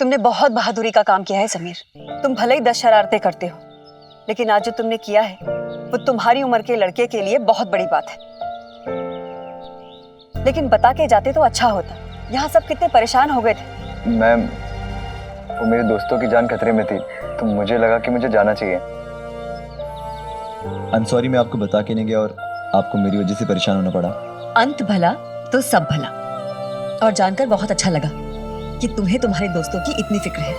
तुमने बहुत बहादुरी का काम किया है समीर। तुम भले ही 10 शरारतें करते हो, लेकिन आज जो तुमने किया है वो तुम्हारी उम्र के लड़के के लिए बहुत बड़ी बात है। लेकिन बता के जाते तो अच्छा होता। यहाँ सब कितने परेशान हो गए थे। मैम, वो मेरे दोस्तों की जान खतरे में थी, तो मुझे लगा कि मुझे जाना चाहिए। आई एम सॉरी, मैं आपको बता के नहीं गया और आपको मेरी वजह से परेशान होना पड़ा। अंत भला तो सब भला। और जानकर बहुत अच्छा लगा कि तुम्हें तुम्हारे दोस्तों की इतनी फिक्र है।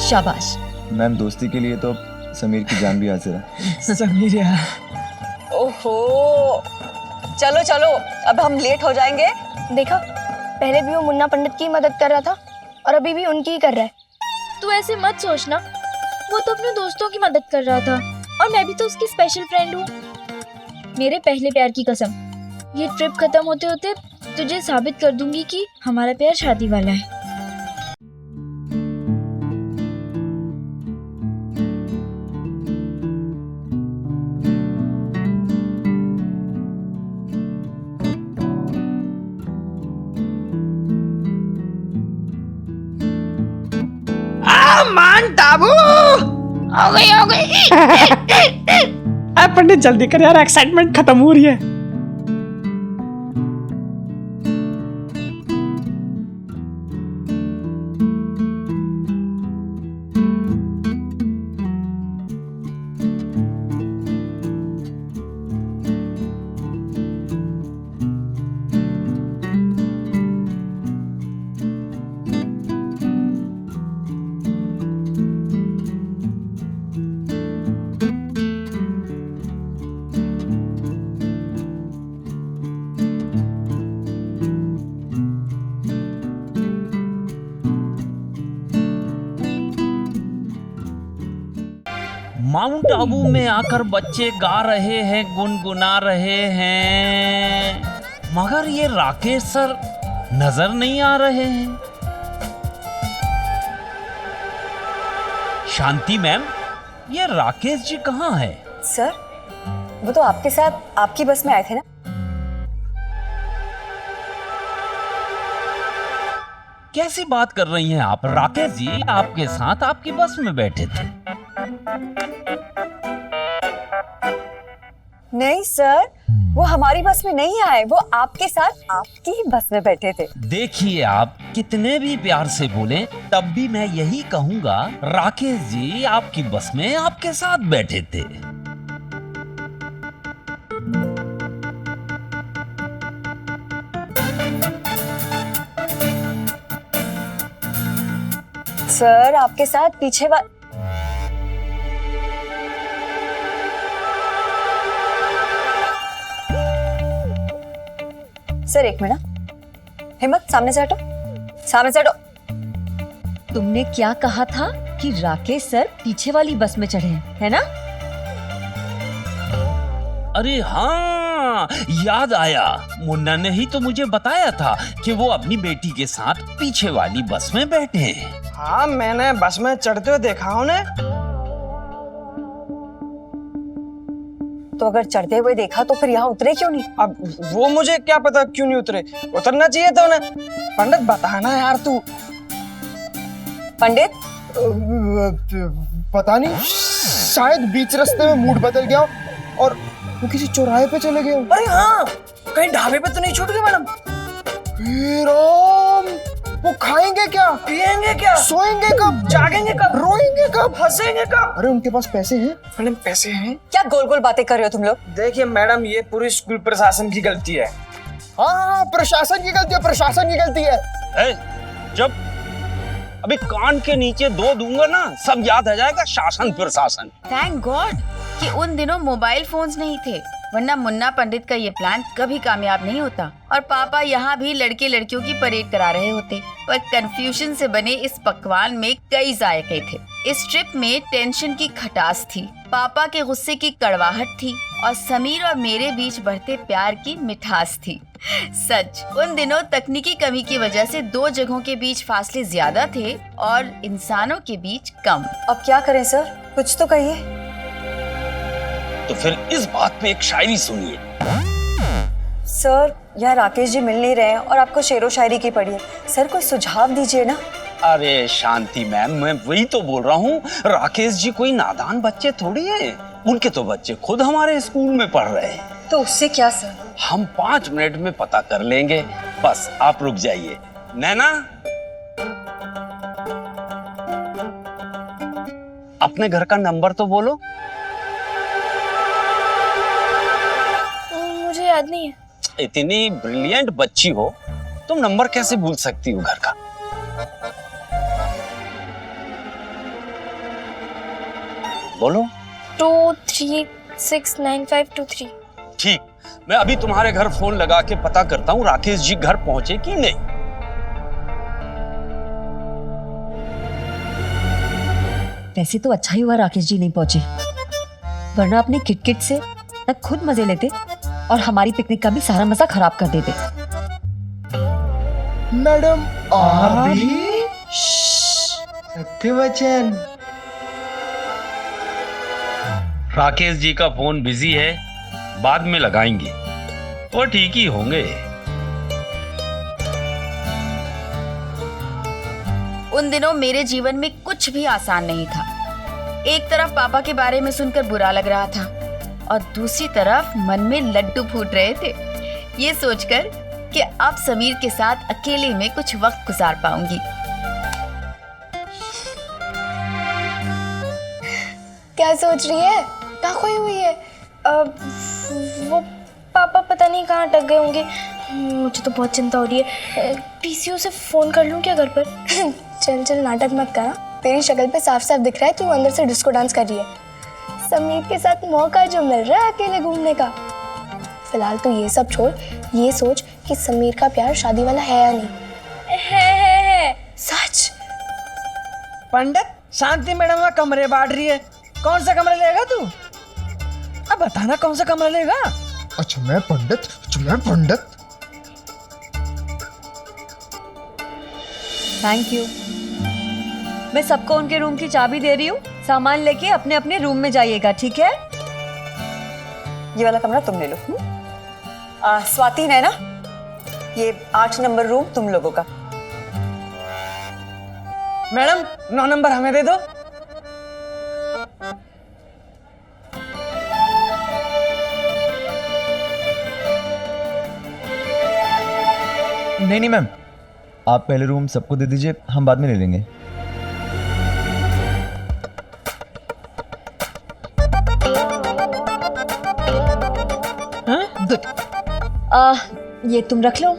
शाबाश। मैम, दोस्ती के लिए तो समीर की जान भी हाजिर है। समीर यार, ओहो, चलो चलो, अब हम लेट हो जाएंगे। देखा, पहले भी वो मुन्ना पंडित की मदद कर रहा था और अभी भी उनकी ही कर रहा है। तू ऐसे मत सोचना, वो तो अपने दोस्तों की मदद कर रहा था और मैं भी तो उसकी स्पेशल फ्रेंड हूँ। मेरे पहले प्यार की कसम, ये ट्रिप खत्म होते होते तुझे साबित कर दूंगी कि हमारा प्यार शादी वाला है। मान ताबू हो गई। पंडित जल्दी कर यार, एक्साइटमेंट खत्म हो रही है। माउंट आबू में आकर बच्चे गा रहे हैं, गुनगुना रहे हैं, मगर ये राकेश सर नजर नहीं आ रहे हैं। शांति मैम, ये राकेश जी कहाँ है? सर, वो तो आपके साथ आपकी बस में आए थे ना। कैसी बात कर रही हैं आप? राकेश जी आपके साथ आपकी बस में बैठे थे। नहीं सर, वो हमारी बस में नहीं आए, वो आपके साथ आपकी ही बस में बैठे थे। देखिए, आप कितने भी प्यार से बोले तब भी मैं यही कहूंगा, राकेश जी आपकी बस में आपके साथ बैठे थे। सर, आपके साथ पीछे सर, एक मिनट। हिम्मत, सामने से हटो, सामने से हटो। तुमने क्या कहा था कि राकेश सर पीछे वाली बस में चढ़े हैं, है ना? अरे हाँ, याद आया। मुन्ना ने ही तो मुझे बताया था कि वो अपनी बेटी के साथ पीछे वाली बस में बैठे हैं। हाँ, मैंने बस में चढ़ते हुए देखा उन्हें। तो अगर चढ़ते हुए देखा तो फिर यहाँ उतरे क्यों नहीं? अब वो मुझे क्या पता क्यों नहीं उतरे, उतरना चाहिए था उन्हें। पंडित बताना यार तू। पंडित, पता नहीं, शायद बीच रास्ते में मूड बदल गया और वो किसी चौराहे पे चले गए। अरे हाँ, कहीं ढाबे पे तो नहीं छूट गए मैडम? हे राम, वो खाएंगे क्या, पिएंगे क्या, सोएंगे कब, जागेंगे कब, रोएंगे कब, हंसेंगे कब? अरे उनके पास पैसे हैं। मैडम पैसे हैं? क्या गोल गोल बातें कर रहे हो तुम लोग? देखिए मैडम, ये पूरी स्कूल प्रशासन की गलती है। हाँ, प्रशासन की गलती है, प्रशासन की गलती है। जब अभी कान के नीचे 2 दूंगा ना, सब याद आ जाएगा शासन प्रशासन। थैंक गॉड कि उन दिनों मोबाइल फोन्स नहीं थे, वरना मुन्ना पंडित का ये प्लान कभी कामयाब नहीं होता और पापा यहाँ भी लड़के लड़कियों की परेड करा रहे होते। पर कंफ्यूजन से बने इस पकवान में कई जायके थे। इस ट्रिप में टेंशन की खटास थी, पापा के गुस्से की कड़वाहट थी और समीर और मेरे बीच बढ़ते प्यार की मिठास थी। सच, उन दिनों तकनीकी कमी की वजह से 2 जगहों के बीच फासले ज्यादा थे और इंसानों के बीच कम। अब क्या करें सर, कुछ तो कहिए। तो फिर इस बात पे एक शायरी सुनिए। सर, यहाँ राकेश जी मिल नहीं रहे हैं और आपको शेरो शायरी की पड़ी है। सर कोई सुझाव दीजिए ना। अरे शांति मैम, मैं वही तो बोल रहा हूँ, राकेश जी कोई नादान बच्चे थोड़ी है, उनके तो बच्चे खुद हमारे स्कूल में पढ़ रहे हैं। तो उससे क्या सर? हम 5 मिनट में पता कर लेंगे, बस आप रुक जाइए। नैना, अपने घर का नंबर तो बोलो। मुझे याद नहीं है। इतनी ब्रिलियंट बच्ची हो, तुम नंबर कैसे भूल सकती हो घर का? बोलो। 236953। ठीक, मैं अभी तुम्हारे घर फोन लगा के पता करता हूँ राकेश जी घर पहुंचे कि नहीं। वैसे तो अच्छा ही हुआ राकेश जी नहीं पहुंचे, वरना अपने किटकिट से न खुद मजे लेते और हमारी पिकनिक का भी सारा मजा खराब कर देते। मैडम आरबी सत्यवचन। राकेश जी का फोन बिजी है, बाद में लगाएंगे, वो ठीक ही होंगे। उन दिनों मेरे जीवन में कुछ भी आसान नहीं था। एक तरफ पापा के बारे में सुनकर बुरा लग रहा था और दूसरी तरफ मन में लड्डू फूट रहे थे, ये सोचकर कि अब समीर के साथ अकेले में कुछ वक्त गुजार पाऊंगी। क्या सोच रही है? कहाँ खोई हुई है? वो पापा पता नहीं कहाँ अटक गए होंगे। मुझे तो बहुत चिंता हो रही है। पीसीओ से फोन कर लूँ क्या घर पर? चल चल नाटक मत कर। तेरी शक्ल पे साफ साफ दिख रहा है तू अंदर से डिस्को डांस कर रही है। समीर के साथ मौका जो मिल रहा है अकेले घूमने का। फिलहाल तो ये सब छोड़, ये सोच कि समीर का प्यार शादी वाला है या नहीं। है। सच? पंडित, शांति मैडम वहाँ कमरे बांट रही है। कौन सा कमरा लेगा तू? अब बताना कौन सा कमरा लेगा? अच्छा मैं पंडित? Thank you. मैं सबको उनके रूम की चाबी दे रही हूँ, सामान लेके अपने अपने रूम में जाइएगा, ठीक है? ये वाला कमरा तुम ले लो। स्वाति है ना, ये 8 नंबर रूम तुम लोगों का। मैडम 9 नंबर हमें दे दो। नहीं मैम, आप पहले रूम सबको दे दीजिए, हम बाद में ले लेंगे। ये तुम रख लो।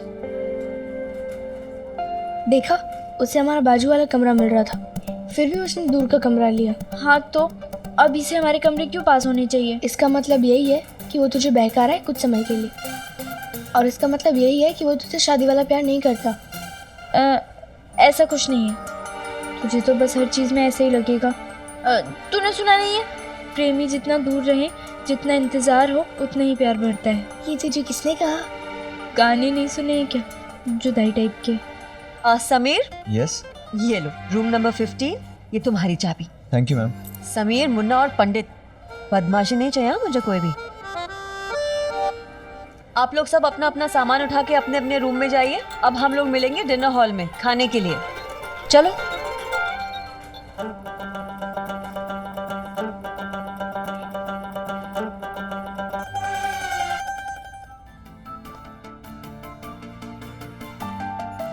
देखा, उसे हमारा बाजू वाला कमरा मिल रहा था, फिर भी उसने दूर का कमरा लिया। हाँ तो अब इसे हमारे कमरे क्यों पास होने चाहिए? इसका मतलब यही है कि वो तुझे बहका रहा है कुछ समय के लिए, और इसका मतलब यही है कि वो तुझसे शादी वाला प्यार नहीं करता। ऐसा कुछ नहीं है, तुझे तो बस हर चीज में ऐसे ही लगेगा। तूने सुना नहीं है, प्रेमी जितना दूर रहे, जितना इंतजार हो, उतना ही प्यार बढ़ता है। ये तुझे किसने कहा? गाने नहीं सुने हैं क्या, जुदाई टाइप के? समीर, यस, ये लो रूम नंबर 15, ये तुम्हारी चाबी। Thank you ma'am. Sameer, Munna और पंडित, बदमाशी नहीं चाहिए मुझे कोई भी। आप लोग सब अपना अपना सामान उठा के अपने अपने रूम में जाइए। अब हम लोग मिलेंगे डिनर हॉल में खाने के लिए। चलो।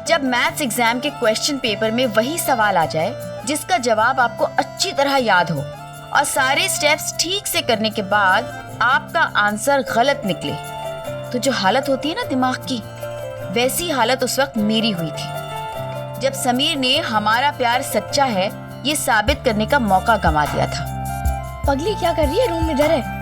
जब मैथ्स एग्जाम के क्वेश्चन पेपर में वही सवाल आ जाए जिसका जवाब आपको अच्छी तरह याद हो और सारे स्टेप्स ठीक से करने के बाद आपका आंसर गलत निकले, तो जो हालत होती है ना दिमाग की, वैसी हालत उस वक्त मेरी हुई थी जब समीर ने हमारा प्यार सच्चा है ये साबित करने का मौका गंवा दिया था। पगली क्या कर रही है? रूम में डर है।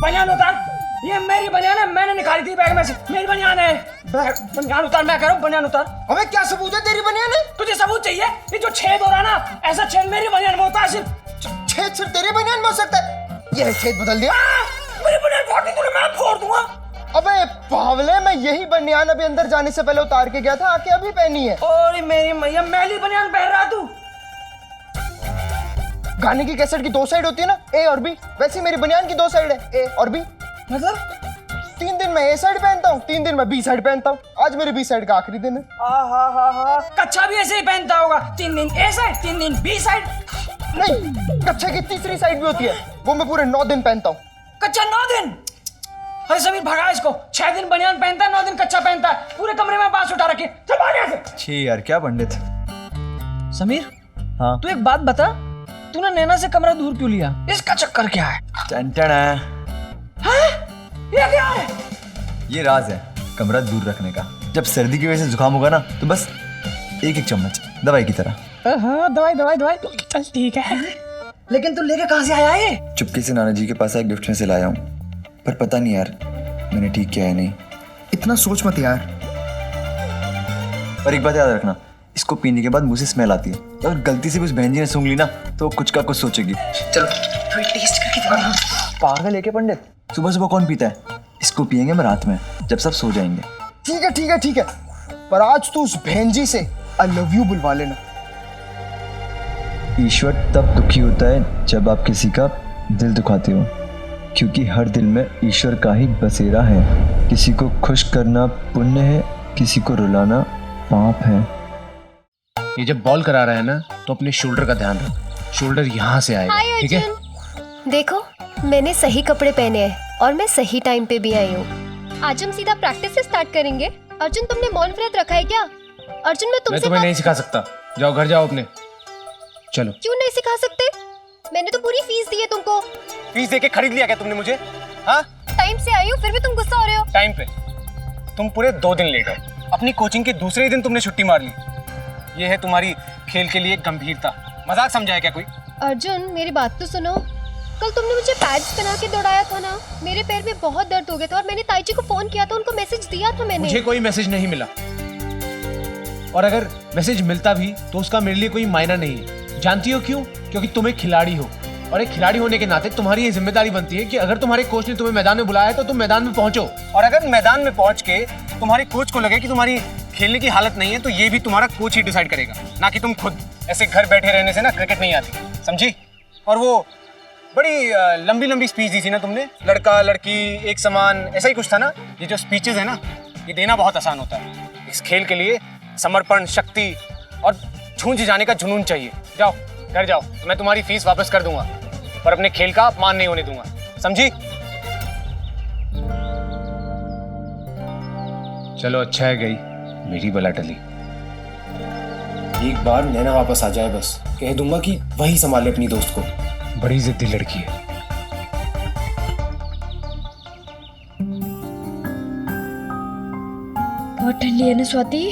बनियान उतार। ये मेरी बनियान है, मैंने निकाली थी बैग में से। मेरी बनियान है। बनियान उतार, मैं कह रहा हूँ बनियान उतार। हमें क्या सबूत है तेरी बनियान है? तुझे सबूत चाहिए? ये जो छेद हो रहा ना, ऐसा छेद मेरी बनियान में होता है सिर्फ। छेद सिर्फ तेरे बनियान में हो सकता है। ये छेद बदल दिया। मेरी बनियान फोड़ दी तूने, मैं फोड़ दूंगा। अबे पावले, मैं यही बनियान अभी अंदर जाने से पहले उतार के गया था, आके अभी पहनी है। और मेरी मैया, मैली बनियान पहन रहा तू? गाने की कैसेट की 2 साइड होती है ना, ए और बी, वैसे मेरी बनियान की 2 साइड है, ए और बी। मतलब 3 दिन मैं ए साइड पहनता हूँ, 3 दिन मैं बी साइड पहनता हूँ। आज मेरी बी साइड का आखिरी दिन है। कच्चा भी ऐसे ही पहनता होगा, 3 दिन ए साइड 3 दिन बी साइड। नहीं, कच्चे की तीसरी साइड भी होती है, वो मैं पूरे 9 दिन पहनता हूँ। कच्चा 9 दिन? अरे समीर भगा इसको, 6 दिन बनियान पहनता है, 9 दिन कच्चा पहनता है, पूरे कमरे में बांस उठा रखे। चल भाग यहाँ से। छी यार, क्या पंडित। समीर, हाँ तू एक बात बता, तूने नैना से कमरा दूर क्यों लिया? इसका चक्कर क्या है? टेंशन है। ये क्या है? ये राज है कमरा दूर रखने का। जब सर्दी की वजह से जुकाम होगा ना, तो बस 1-1 चम्मच दवाई की तरह। हाँ, दवाई दवाई दवाई, चल ठीक है। लेकिन तू लेके कहाँ से आया ये? चुपके से नाना जी के पास एक गिफ्ट में से लाया हूँ, पर पता नहीं यार मैंने ठीक किया है नहीं। इतना सोच मत यार। पर एक बात याद रखना, इसको पीने के बाद मुंह से स्मेल आती है। अगर गलती से भी उस बहन जी ने सूंघ ली ना, तो कुछ का कुछ सोचेगी। चलो थोड़ी टेस्ट करके देखो। पागल है क्या पंडित? सुबह सुबह कौन पीता है? इसको पियेंगे मैं रात में, जब सब सो जाएंगे। ठीक है ठीक है ठीक है, पर आज तू उस बहन जी से आई लव यू बुलवा लेना। ईश्वर तब दुखी होता है जब आप किसी का दिल दुखाते हो, क्योंकि हर दिल में ईश्वर का ही बसेरा है। किसी को खुश करना पुण्य है, किसी को रुलाना पाप है। ये जब बॉल करा रहा है ना, तो अपने शोल्डर का ध्यान रख। शोल्डर यहाँ से आएगा, ठीक है? देखो, मैंने सही कपड़े पहने हैं और मैं सही टाइम पे भी आई हूँ। आज हम सीधा प्रैक्टिस से स्टार्ट करेंगे। अर्जुन, तुमने मौन व्रत रखा है क्या? अर्जुन, मैं तुमसे तुम्हें नहीं सिखा सकता। जाओ घर जाओ अपने। चलो। क्यों नहीं सिखा सकते? मैंने तो पूरी फीस दी है तुमको। फीस देके खरीद लिया क्या तुमने मुझे? हाँ? टाइम से आई हूँ, फिर भी तुम गुस्सा हो रहे हो। टाइम पे? तुम पूरे 2 दिन लेट हो। अपनी कोचिंग के दूसरे ही दिन तुमने छुट्टी मार ली। ये है तुम्हारी खेल के लिए गंभीरता। मजाक समझा है क्या कोई? अर्जुन, मेरी बात तो सुनो। कल तुमने मुझे पैड्स पहना के दौड़ाया था ना, मेरे पैर में बहुत दर्द हो गया था और मैंने ताई जी को फोन किया था, उनको मैसेज दिया था मैंने। मुझे कोई मैसेज नहीं मिला, और अगर मैसेज मिलता भी तो उसका मेरे लिए कोई मायना नहीं है। जानती हो क्यों? क्योंकि तुम एक खिलाड़ी हो, और एक खिलाड़ी होने के नाते तुम्हारी ये जिम्मेदारी बनती है कि अगर तुम्हारे कोच ने तुम्हें मैदान में बुलाया है तो तुम मैदान में पहुंचो। और अगर मैदान में पहुंच के तुम्हारे कोच को लगे कि तुम्हारी खेलने की हालत नहीं है, तो ये भी तुम्हारा कोच ही डिसाइड करेगा, ना कि तुम खुद। ऐसे घर बैठे रहने से ना क्रिकेट नहीं आती, समझी? और वो बड़ी लंबी लंबी स्पीच दी थी ना तुमने, लड़का लड़की एक समान, ऐसा ही कुछ था ना। ये जो स्पीचेस है ना, ये देना बहुत आसान होता है। इस खेल के लिए समर्पण, शक्ति और छूंछ जाने का जुनून चाहिए। जाओ घर जाओ, मैं तुम्हारी फीस वापस कर दूंगा, पर अपने खेल का अपमान नहीं होने दूंगा, समझी? चलो अच्छा है, गई मेरी बला टली। एक बार नैना वापस आ जाए, बस कह दूंगा कि वही संभाले अपनी दोस्त को। बड़ी जिद्दी लड़की है। बहुत ठंडी है ना स्वाति?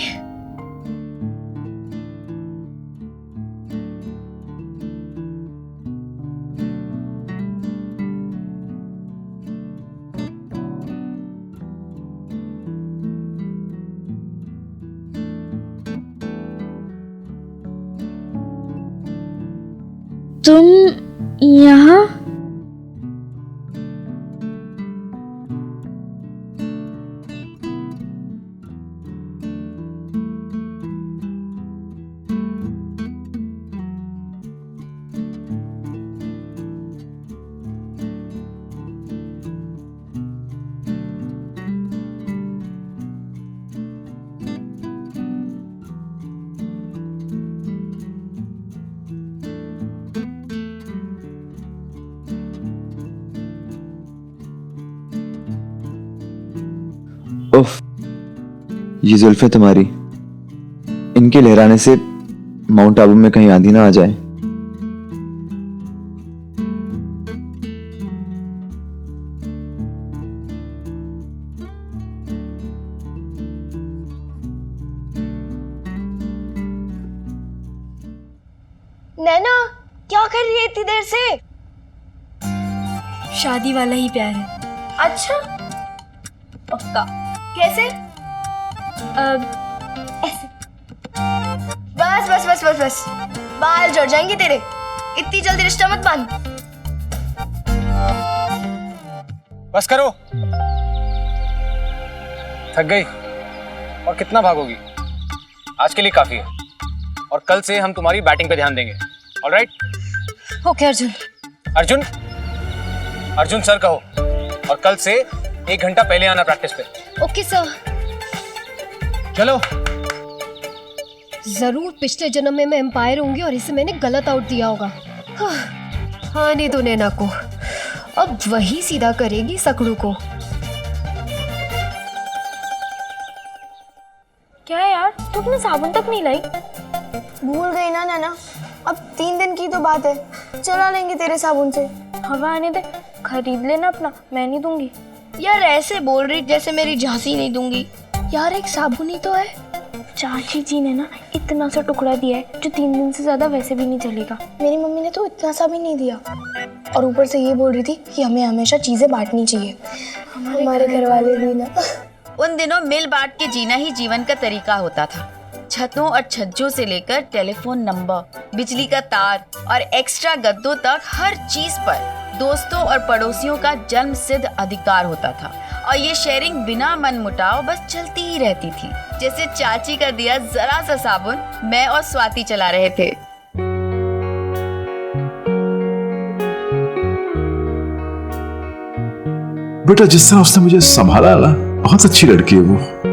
तुम यहाँ? उफ, ये जुल्फे तुम्हारी, इनके लहराने से माउंट आबू में कहीं आंधी ना आ जाए। नैना, क्या कर रही है इतनी देर से? शादी वाला ही प्यार है। अच्छा, पक्का? कैसे? ऐसे। बस बस बस बस बस, बाल झड़ जाएंगे तेरे। इतनी जल्दी रिश्ता मत बांध। बस करो। थक गई? और कितना भागोगी? आज के लिए काफी है, और कल से हम तुम्हारी बैटिंग पे ध्यान देंगे। Alright? Okay Arjun. Arjun, Arjun sir कहो, और कल से 1 घंटा पहले आना प्रैक्टिस पे। Okay sir. चलो। जरूर पिछले जन्म में मैं एम्पायर होंगी और इसे मैंने गलत आउट दिया होगा। हाँ नहीं तो नैना को, अब वही सीधा करेगी सकड़ू को। क्या है यार, तू अपना साबुन तक नहीं लाई? भूल गई ना नैना, अब 3 दिन की तो बात है, चला लेंगे तेरे साबुन से। हवा आने दे, खरीद लेना अपना, मैं नहीं दूंगी। यार ऐसे बोल रही जैसे मेरी झांसी नहीं दूंगी। यार एक साबुन ही तो है। चाची जी ने ना इतना सा टुकड़ा दिया है जो 3 दिन से ज्यादा वैसे भी नहीं चलेगा। मेरी मम्मी ने तो इतना सा भी नहीं दिया, और ऊपर से ये बोल रही थी कि हमें हमेशा चीजें बांटनी चाहिए। हमारे घर वाले भी ना। उन दिनों मिल बांट के जीना ही जीवन का तरीका होता था। छतों और छज्जों से लेकर टेलीफोन नंबर, बिजली का तार और एक्स्ट्रा गद्दों तक हर चीज पर दोस्तों और पड़ोसियों का जन्म सिद्ध अधिकार होता था। और ये शेयरिंग बिना मनमुटाव बस चलती ही रहती थी। जैसे चाची का दिया जरा सा साबुन मैं और स्वाति चला रहे थे। बेटा जिस तरह उसने मुझे संभाला ना, बहुत अच्छी लड़की है वो।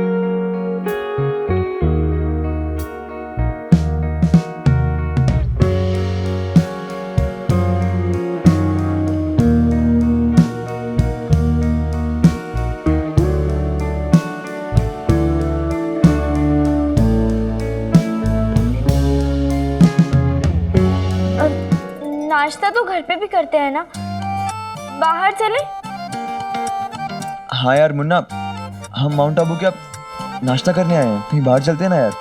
नाश्ता तो घर पे भी करते हैं ना, बाहर चले? हाँ यार मुन्ना, हम माउंट आबू क्या नाश्ता करने आए हैं, कहीं बाहर चलते हैं ना यार।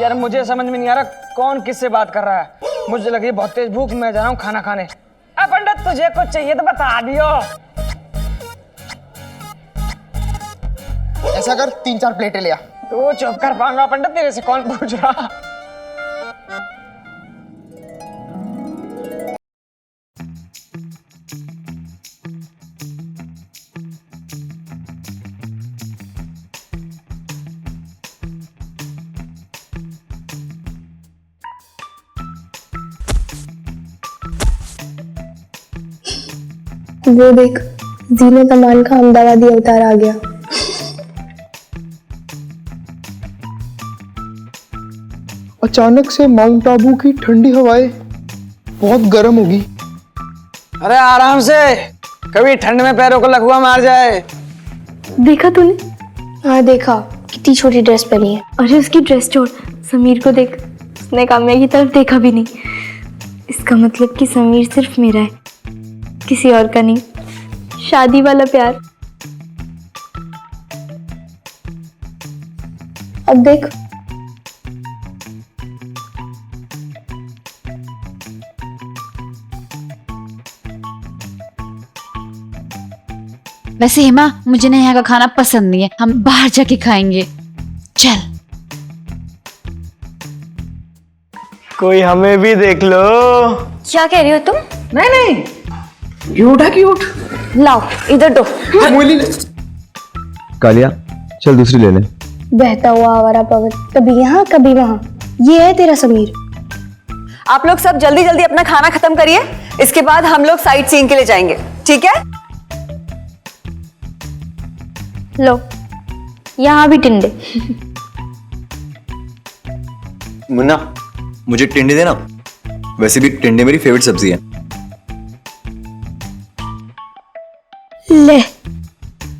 यार मुझे समझ में नहीं आ रहा कौन किससे बात कर रहा है। मुझे लगी बहुत तेज भूख, मैं जा रहा हूँ खाना खाने। अब पंडित तुझे कुछ चाहिए तो बता दियो। ऐसा कर 3-4 प्लेटें ले आ। तू चुप कर पाऊंगा पंडित, तेरे से कौन पूछ रहा। वो देख, जीनत अमान का अहमदाबादी अवतार आ गया। अचानक से माउंट आबू की ठंडी हवाएं बहुत गर्म होगी। अरे आराम से, कभी ठंड में पैरों को लकवा मार जाए। देखा तूने? हाँ देखा, कितनी छोटी ड्रेस पहनी है। अरे उसकी ड्रेस छोड़, समीर को देख, उसने काम्या की तरफ देखा भी नहीं। इसका मतलब कि समीर सिर्फ मेरा है, किसी और का नहीं। शादी वाला प्यार। अब देख, वैसे हेमा, मुझे ना यहाँ का खाना पसंद नहीं है, हम बाहर जाके खाएंगे। चल। कोई हमें भी देख लो। क्या कह रही हो तुम? नहीं, क्यूट है क्यूट। लाओ इधर दो। कालिया चल दूसरी ले ले। बहता हुआ आवारा पवन, कभी यहाँ कभी वहाँ, ये है तेरा समीर। आप लोग सब जल्दी जल्दी अपना खाना खत्म करिए, इसके बाद हम लोग साइट सीइंग के लिए जाएंगे, ठीक है? लो, यहाँ भी टिंडे। मुन्ना मुझे टिंडे देना, वैसे भी टिंडे मेरी फेवरेट सब्जी है। ले,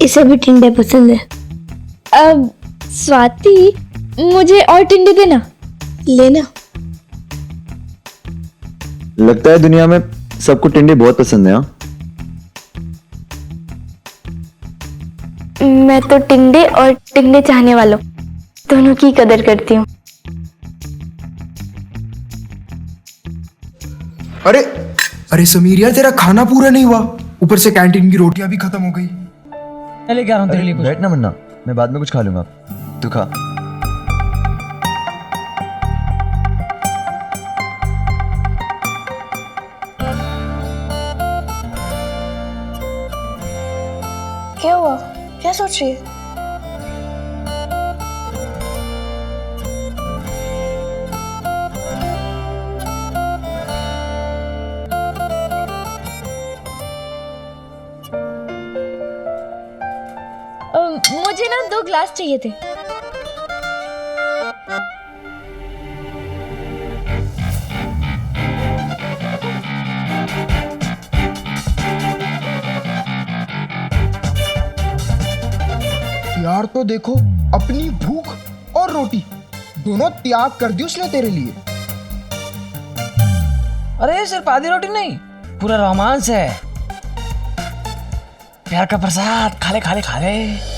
इसे भी टिंडे पसंद है। अब स्वाति, मुझे और टिंडे देना। लेना। लगता है दुनिया में सबको टिंडे बहुत पसंद है। हाँ, मैं तो टिंडे और टिंडे चाहने वालों दोनों की कदर करती हूँ। अरे अरे समीर यार, तेरा खाना पूरा नहीं हुआ, ऊपर से कैंटीन की रोटियां भी खत्म हो गई। मैं लेके आ रहा हूँ तेरे लिए कुछ। बैठ ना मुन्ना, मैं बाद में कुछ खा लूंगा, तू खा। क्या क्या सोच रही है? मुझे ना 2 ग्लास चाहिए थे। यार तो देखो, अपनी भूख और रोटी दोनों त्याग कर दी उसने तेरे लिए। अरे सिर्फ आधी रोटी नहीं, पूरा रोमांस है, प्यार का प्रसाद। खा ले खा ले खा ले।